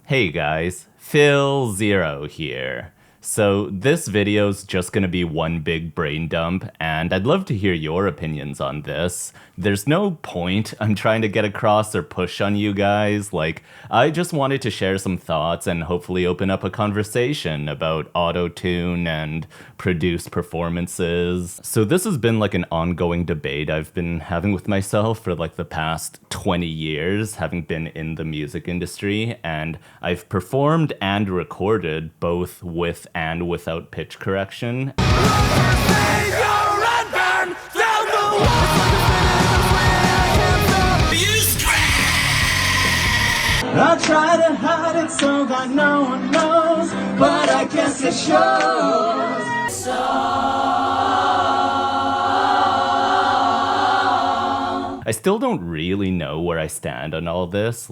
Hey guys, philzeroyt here. So this video's just gonna be one big brain dump, and I'd love to hear your opinions on this. There's no point I'm trying to get across or push on you guys. I just wanted to share some thoughts and hopefully open up a conversation about Autotune and produced performances. So this has been like an ongoing debate I've been having with myself for like the past 20 years, having been in the music industry, and I've performed and recorded both with and without pitch correction. I try to hide it so that no one knows, but I guess it shows. I still don't really know where I stand on all this.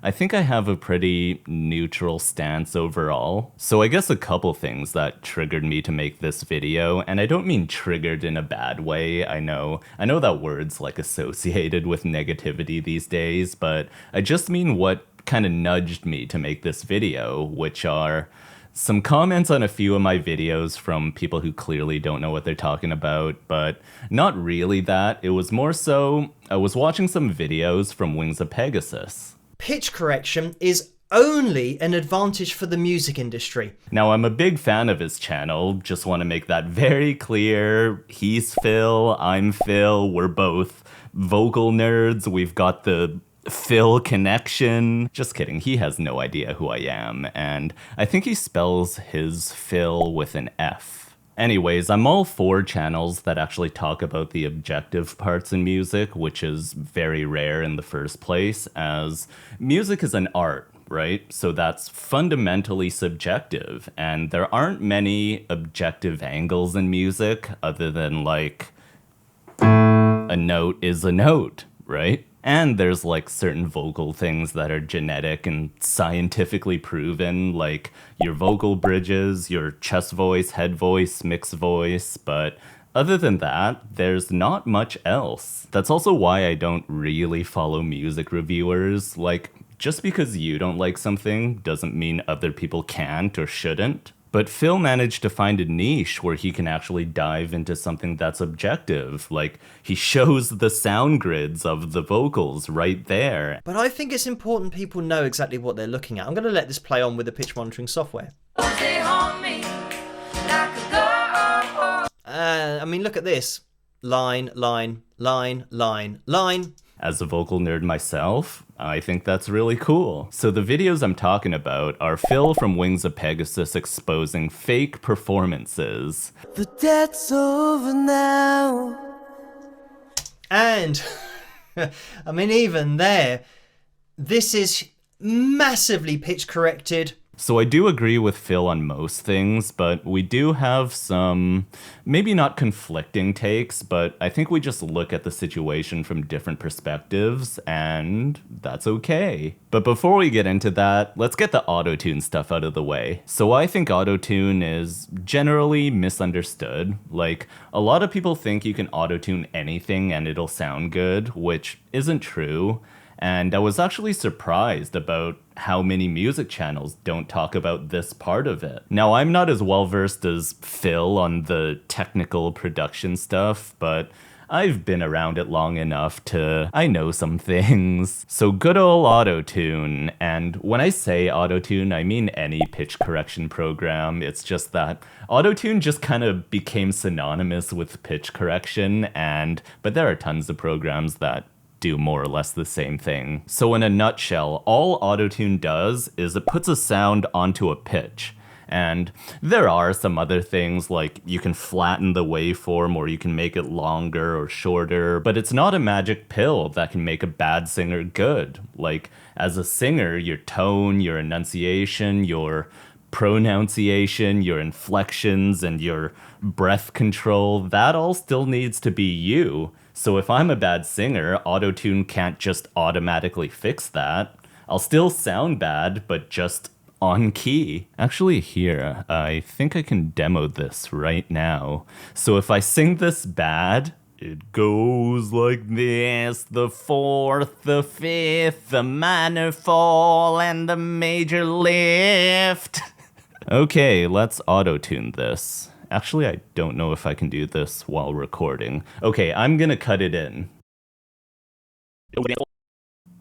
I think I have a pretty neutral stance overall. So I guess a couple things that triggered me to make this video, and I don't mean triggered in a bad way. I know that word's like associated with negativity these days, but I just mean what kind of nudged me to make this video, which are some comments on a few of my videos from people who clearly don't know what they're talking about, but not really that. It was more so, I was watching some videos from Wings of Pegasus. Pitch correction is only an advantage for the music industry. Now, I'm a big fan of his channel, just want to make that very clear. He's Phil, I'm Phil, we're both vocal nerds, we've got the Phil connection. Just kidding, he has no idea who I am, and I think he spells his Phil with an F. Anyways, I'm all for channels that actually talk about the objective parts in music, which is very rare in the first place, as music is an art, right? So that's fundamentally subjective, and there aren't many objective angles in music other than like a note is a note, right? And there's like certain vocal things that are genetic and scientifically proven, like your vocal bridges, your chest voice, head voice, mixed voice, but other than that, there's not much else. That's also why I don't really follow music reviewers. Just because you don't like something doesn't mean other people can't or shouldn't. But Phil managed to find a niche where he can actually dive into something that's objective. He shows the sound grids of the vocals right there. But I think it's important people know exactly what they're looking at. I'm going to let this play on with the pitch monitoring software. Look at this. Line, line, line, line, line. As a vocal nerd myself, I think that's really cool. So the videos I'm talking about are Phil from Wings of Pegasus exposing fake performances. The debt's over now. And, even there, this is massively pitch corrected. So I do agree with Phil on most things, but we do have some, maybe not conflicting takes, but I think we just look at the situation from different perspectives, and that's okay. But before we get into that, let's get the Autotune stuff out of the way. So I think Autotune is generally misunderstood. A lot of people think you can Autotune anything and it'll sound good, which isn't true. And I was actually surprised about how many music channels don't talk about this part of it. Now, I'm not as well versed as Phil on the technical production stuff, but I've been around it long enough I know some things. So good old Autotune, and when I say Autotune, I mean any pitch correction program. It's just that Autotune just kind of became synonymous with pitch correction, but there are tons of programs that do more or less the same thing. So in a nutshell, all Autotune does is it puts a sound onto a pitch. And there are some other things, like you can flatten the waveform or you can make it longer or shorter, but it's not a magic pill that can make a bad singer good. As a singer, your tone, your enunciation, your pronunciation, your inflections, and your breath control, that all still needs to be you. So if I'm a bad singer, Autotune can't just automatically fix that. I'll still sound bad, but just on key. Actually here, I think I can demo this right now. So if I sing this bad, It goes like this: the fourth, the fifth, the minor fall, and the major lift. Okay, let's auto-tune this. Actually, I don't know if I can do this while recording. Okay, I'm gonna cut it in.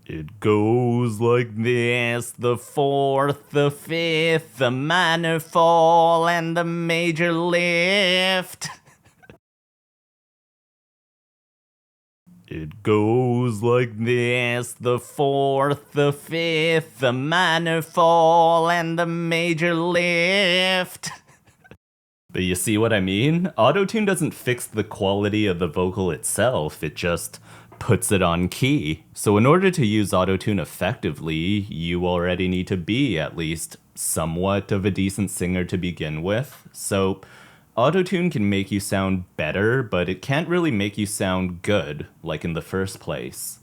It goes like this: the fourth, the fifth, the minor fall, and the major lift. It goes like this: the fourth, the fifth, the minor fall, and the major lift. But you see what I mean? Autotune doesn't fix the quality of the vocal itself, it just puts it on key. So in order to use Autotune effectively, you already need to be at least somewhat of a decent singer to begin with. So Autotune can make you sound better, but it can't really make you sound good, like in the first place.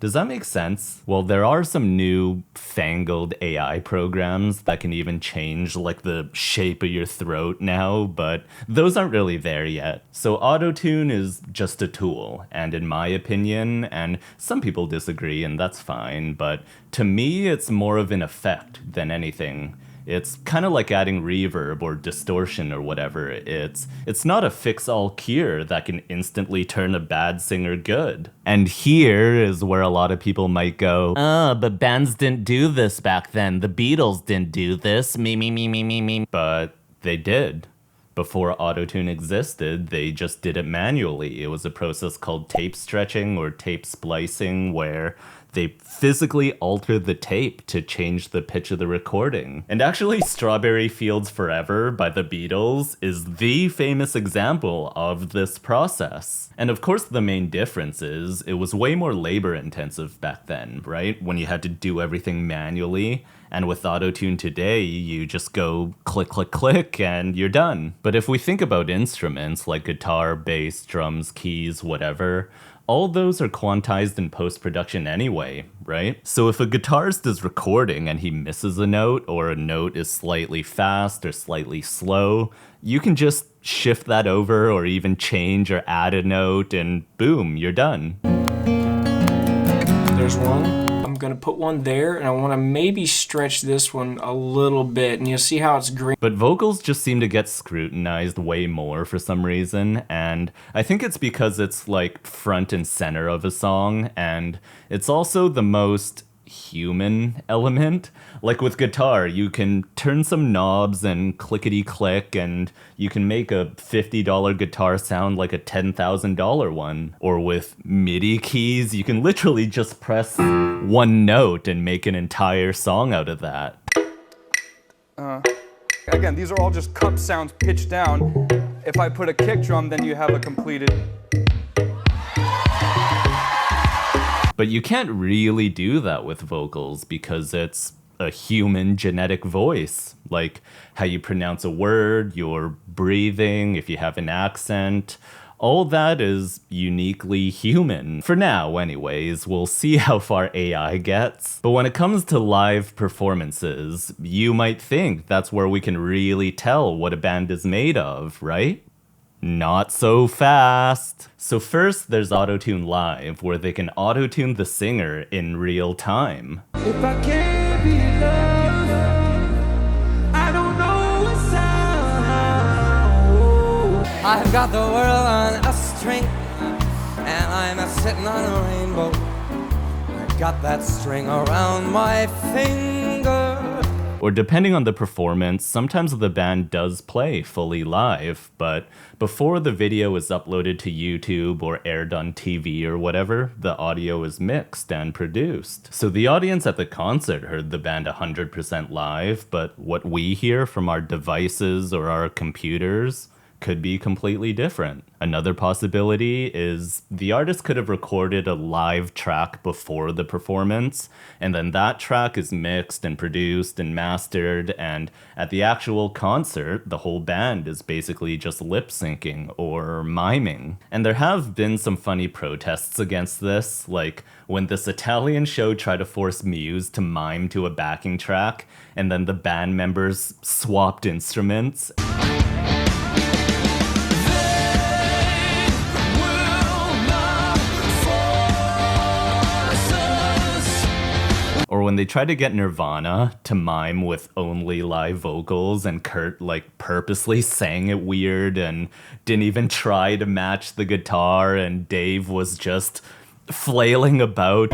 Does that make sense? Well, there are some new fangled AI programs that can even change like the shape of your throat now, but those aren't really there yet. So Autotune is just a tool, and in my opinion, and some people disagree and that's fine, but to me it's more of an effect than anything. It's kind of like adding reverb or distortion or whatever. It's not a fix-all cure that can instantly turn a bad singer good. And here is where a lot of people might go, but bands didn't do this back then. The Beatles didn't do this. Me. But they did. Before Autotune existed, they just did it manually. It was a process called tape stretching or tape splicing, where they physically altered the tape to change the pitch of the recording. And actually, Strawberry Fields Forever by the Beatles is the famous example of this process. And of course, the main difference is it was way more labor intensive back then, right? When you had to do everything manually. And with Autotune today, you just go click, click, click, and you're done. But if we think about instruments like guitar, bass, drums, keys, whatever, all those are quantized in post-production anyway, right? So if a guitarist is recording and he misses a note, or a note is slightly fast or slightly slow, you can just shift that over or even change or add a note and boom, you're done. There's one. I'm gonna put one there, and I wanna maybe stretch this one a little bit, and you'll see how it's green. But vocals just seem to get scrutinized way more for some reason, and I think it's because it's like front and center of a song, and it's also the most human element. Like with guitar, you can turn some knobs and clickety click and you can make a $50 guitar sound like a $10,000 one. Or with MIDI keys, you can literally just press one note and make an entire song out of that. Again, these are all just cup sounds pitched down. If I put a kick drum, then you have a completed... But you can't really do that with vocals because it's a human genetic voice. Like how you pronounce a word, your breathing, if you have an accent, all that is uniquely human. For now, anyways, we'll see how far AI gets. But when it comes to live performances, you might think that's where we can really tell what a band is made of, right? Not so fast. So first, there's Autotune Live, where they can auto-tune the singer in real time. If I can't be loved, I don't know what's how. I've got the world on a string, and I'm sitting on a rainbow. I've got that string around my finger. Or depending on the performance, sometimes the band does play fully live, but before the video is uploaded to YouTube or aired on TV or whatever, the audio is mixed and produced. So the audience at the concert heard the band 100% live, but what we hear from our devices or our computers could be completely different. Another possibility is the artist could have recorded a live track before the performance, and then that track is mixed and produced and mastered, and at the actual concert, the whole band is basically just lip syncing or miming. And there have been some funny protests against this, like when this Italian show tried to force Muse to mime to a backing track, and then the band members swapped instruments. Or when they tried to get Nirvana to mime with only live vocals and Kurt like purposely sang it weird and didn't even try to match the guitar and Dave was just flailing about.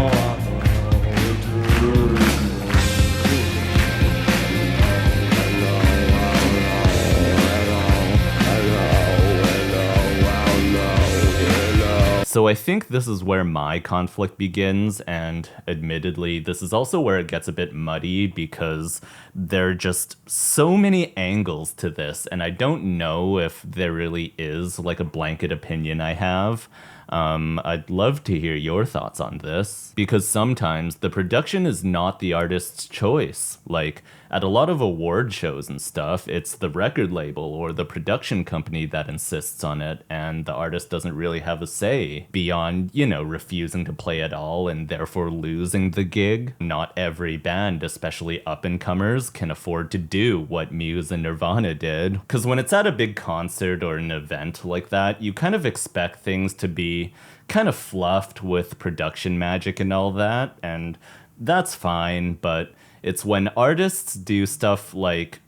So I think this is where my conflict begins, and admittedly, this is also where it gets a bit muddy because there are just so many angles to this, and I don't know if there really is like a blanket opinion I have. I'd love to hear your thoughts on this, because sometimes the production is not the artist's choice. Like, at a lot of award shows and stuff, it's the record label or the production company that insists on it, and the artist doesn't really have a say beyond, you know, refusing to play at all and therefore losing the gig. Not every band, especially up-and-comers, can afford to do what Muse and Nirvana did, because when it's at a big concert or an event like that, you kind of expect things to be kind of fluffed with production magic and all that, and that's fine, but it's when artists do stuff like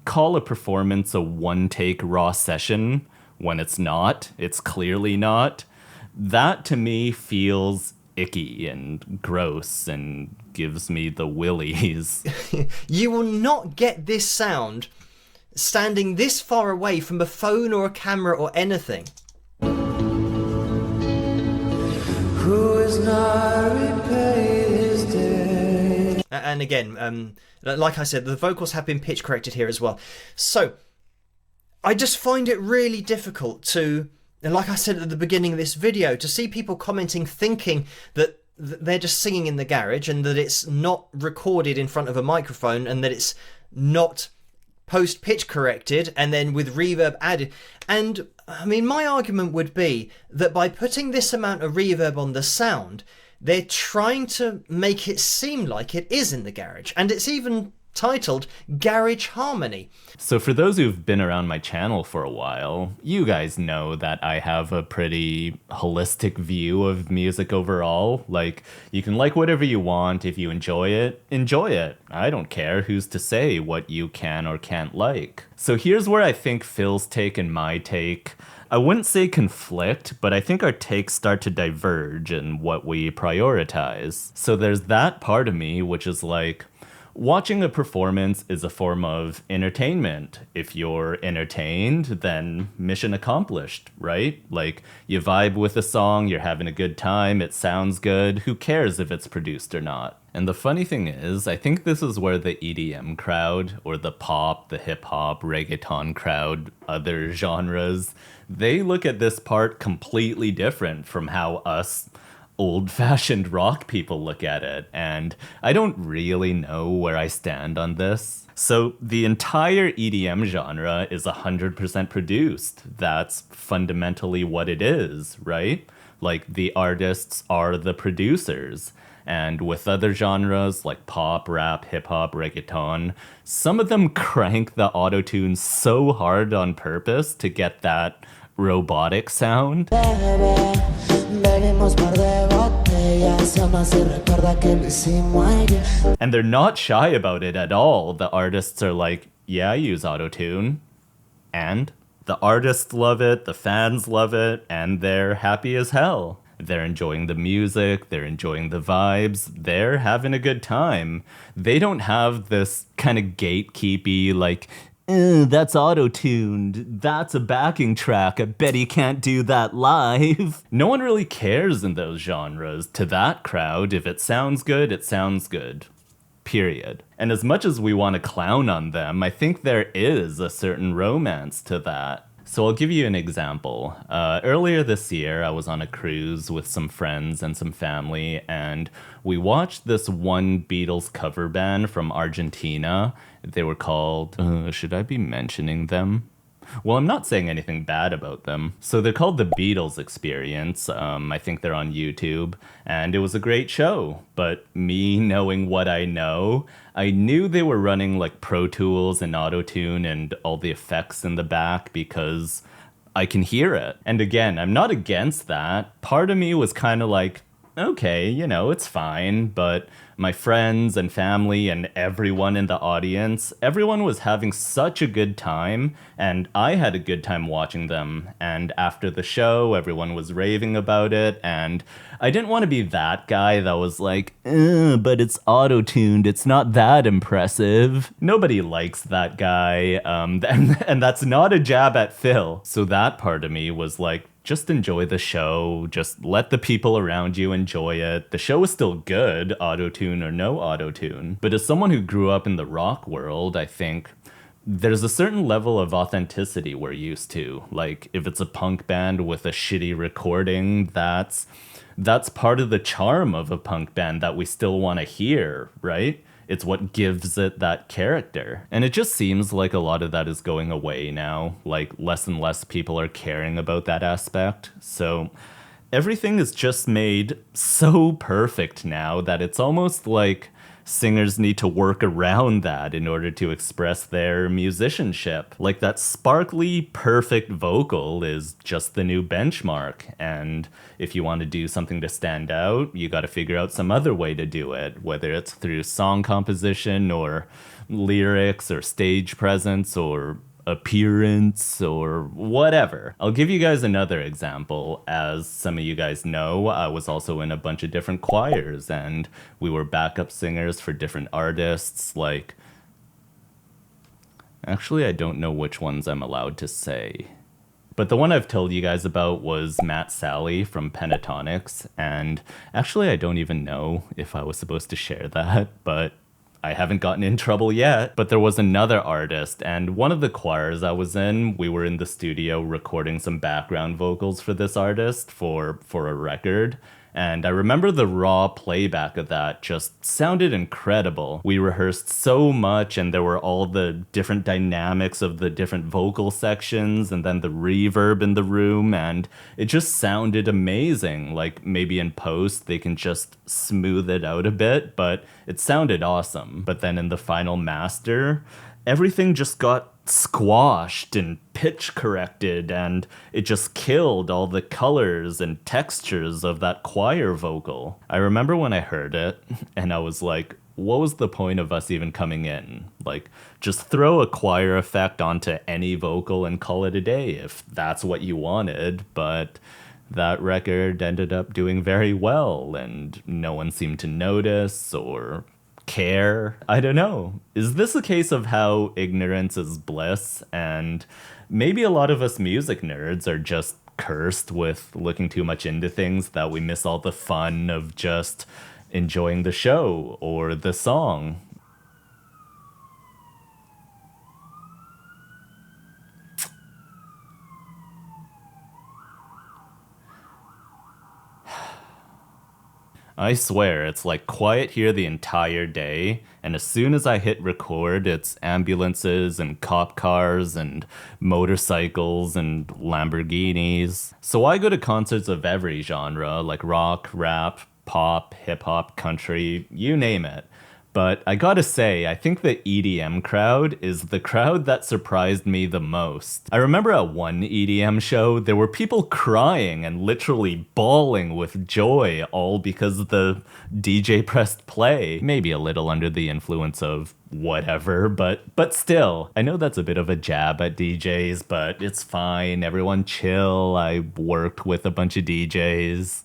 call a performance a one-take raw session when it's not, it's clearly not. That to me feels icky and gross and gives me the willies. You will not get this sound standing this far away from a phone or a camera or anything. Who is not repaid his day. And again, like I said, the vocals have been pitch corrected here as well. So, I just find it really difficult to, and like I said at the beginning of this video, to see people commenting thinking that they're just singing in the garage and that it's not recorded in front of a microphone and that it's not post-pitch corrected and then with reverb added. And I mean, my argument would be that by putting this amount of reverb on the sound, they're trying to make it seem like it is in the garage. And it's even titled Garage Harmony. So for those who've been around my channel for a while, you guys know that I have a pretty holistic view of music overall. Like, you can like whatever you want. If you enjoy it, enjoy it. I don't care who's to say what you can or can't like. So here's where I think Phil's take and my take, I wouldn't say conflict, but I think our takes start to diverge in what we prioritize. So there's that part of me which is like, watching a performance is a form of entertainment. If you're entertained, then mission accomplished, right? Like, you vibe with a song, you're having a good time, it sounds good, who cares if it's produced or not? And the funny thing is, I think this is where the EDM crowd, or the pop, the hip-hop, reggaeton crowd, other genres, they look at this part completely different from how us old-fashioned rock people look at it, and I don't really know where I stand on this. So the entire EDM genre is 100% produced. That's fundamentally what it is, right? Like, the artists are the producers. And with other genres like pop, rap, hip-hop, reggaeton, some of them crank the autotune so hard on purpose to get that robotic sound. And they're not shy about it at all. The artists are like, yeah, I use autotune. And the artists love it, the fans love it, and they're happy as hell. They're enjoying the music, they're enjoying the vibes, they're having a good time. They don't have this kind of gatekeepy, like, that's auto-tuned, that's a backing track, I bet he can't do that live. No one really cares in those genres. To that crowd, if it sounds good, it sounds good. Period. And as much as we want to clown on them, I think there is a certain romance to that. So I'll give you an example. Earlier this year, I was on a cruise with some friends and some family, and we watched this one Beatles cover band from Argentina. They were called, should I be mentioning them? Well, I'm not saying anything bad about them. So they're called the Beatles Experience. I think they're on YouTube, and it was a great show. But me knowing what I know, I knew they were running like Pro Tools and Autotune and all the effects in the back because I can hear it. And again, I'm not against that. Part of me was kind of like, okay, it's fine, but my friends and family and everyone in the audience, everyone was having such a good time, and I had a good time watching them. And after the show, everyone was raving about it, and I didn't want to be that guy that was like, but it's auto-tuned, it's not that impressive. Nobody likes that guy, and that's not a jab at Phil. So that part of me was like, just enjoy the show, just let the people around you enjoy it. The show is still good, auto-tune or no auto-tune. But as someone who grew up in the rock world, I think there's a certain level of authenticity we're used to. Like, if it's a punk band with a shitty recording, that's part of the charm of a punk band that we still want to hear, right? It's what gives it that character. And it just seems like a lot of that is going away now. Like, less and less people are caring about that aspect. So everything is just made so perfect now that it's almost like singers need to work around that in order to express their musicianship. Like, that sparkly, perfect vocal is just the new benchmark. And if you want to do something to stand out, you got to figure out some other way to do it, whether it's through song composition or lyrics or stage presence or appearance or whatever. I'll give you guys another example. As some of you guys know, I was also in a bunch of different choirs, and we were backup singers for different artists. Like, actually, I don't know which ones I'm allowed to say. But the one I've told you guys about was Matt Sally from Pentatonics, and actually I don't even know if I was supposed to share that, but I haven't gotten in trouble yet. But there was another artist, and one of the choirs I was in, we were in the studio recording some background vocals for this artist for a record. And I remember the raw playback of that just sounded incredible. We rehearsed so much, and there were all the different dynamics of the different vocal sections and then the reverb in the room, and it just sounded amazing. Like, maybe in post they can just smooth it out a bit, but it sounded awesome. But then in the final master, everything just got squashed and pitch corrected, and it just killed all the colors and textures of that choir vocal. I remember when I heard it, and I was like, what was the point of us even coming in? Like, just throw a choir effect onto any vocal and call it a day if that's what you wanted. But that record ended up doing very well, and no one seemed to notice or care. I don't know. Is this a case of how ignorance is bliss? And maybe a lot of us music nerds are just cursed with looking too much into things that we miss all the fun of just enjoying the show or the song. I swear, it's like quiet here the entire day, and as soon as I hit record, it's ambulances and cop cars and motorcycles and Lamborghinis. So I go to concerts of every genre, like rock, rap, pop, hip-hop, country, you name it. But I gotta say, I think the EDM crowd is the crowd that surprised me the most. I remember at one EDM show, there were people crying and literally bawling with joy, all because the DJ pressed play. Maybe a little under the influence of whatever, but still. I know that's a bit of a jab at DJs, but it's fine. Everyone chill. I worked with a bunch of DJs.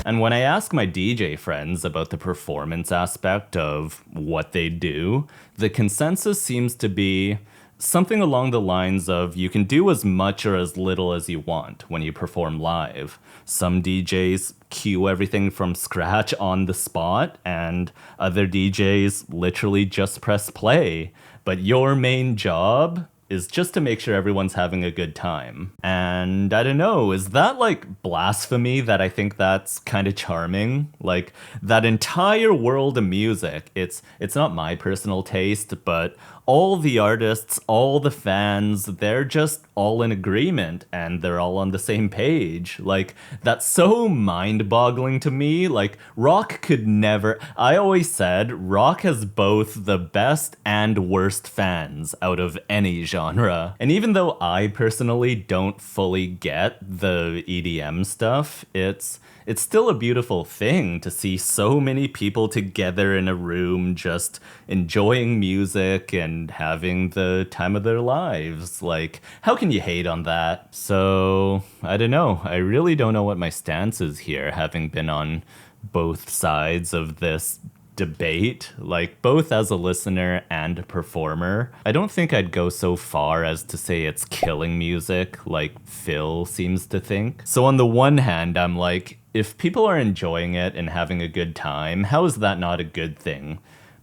And when I ask my DJ friends about the performance aspect of what they do, the consensus seems to be something along the lines of you can do as much or as little as you want when you perform live. Some DJs cue everything from scratch on the spot, and other DJs literally just press play. But your main job is just to make sure everyone's having a good time. And I don't know, is that like blasphemy that I think that's kind of charming? Like, that entire world of music, it's not my personal taste, but all the artists, all the fans, they're just all in agreement and they're all on the same page. Like, that's so mind-boggling to me. Like, rock could never... I always said rock has both the best and worst fans out of any genre. And even though I personally don't fully get the EDM stuff, it's still a beautiful thing to see so many people together in a room just enjoying music and having the time of their lives. Like, how can you hate on that? So, I don't know. I really don't know what my stance is here, having been on both sides of this debate, like both as a listener and a performer. I don't think I'd go so far as to say it's killing music like Phil seems to think. So on the one hand, I'm like, if people are enjoying it and having a good time, how is that not a good thing?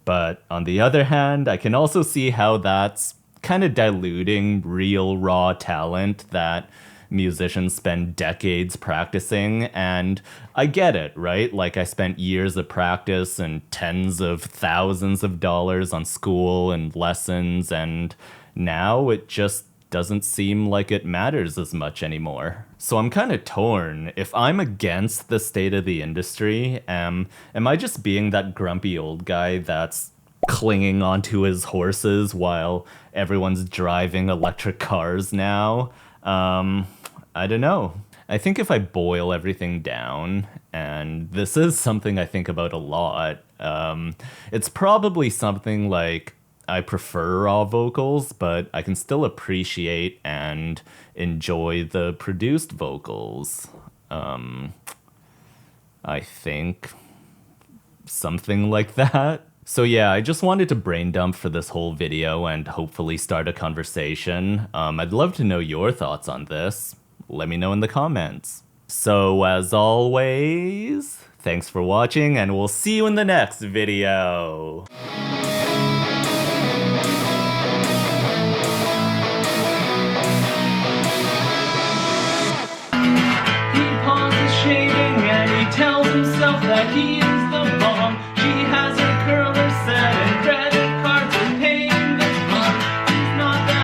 But on the other hand, I can also see how that's kind of diluting real raw talent that musicians spend decades practicing, and I get it, right? Like, I spent years of practice and tens of thousands of dollars on school and lessons, and now it just doesn't seem like it matters as much anymore. So I'm kind of torn. If I'm against the state of the industry, am I just being that grumpy old guy that's clinging onto his horses while everyone's driving electric cars now? I don't know. I think if I boil everything down, and this is something I think about a lot, it's probably something like I prefer raw vocals, but I can still appreciate and enjoy the produced vocals. I think something like that. So yeah, I just wanted to brain dump for this whole video and hopefully start a conversation. I'd love to know your thoughts on this. Let me know in the comments. So as always, thanks for watching and we'll see you in the next video. He pauses shaving and he tells himself that he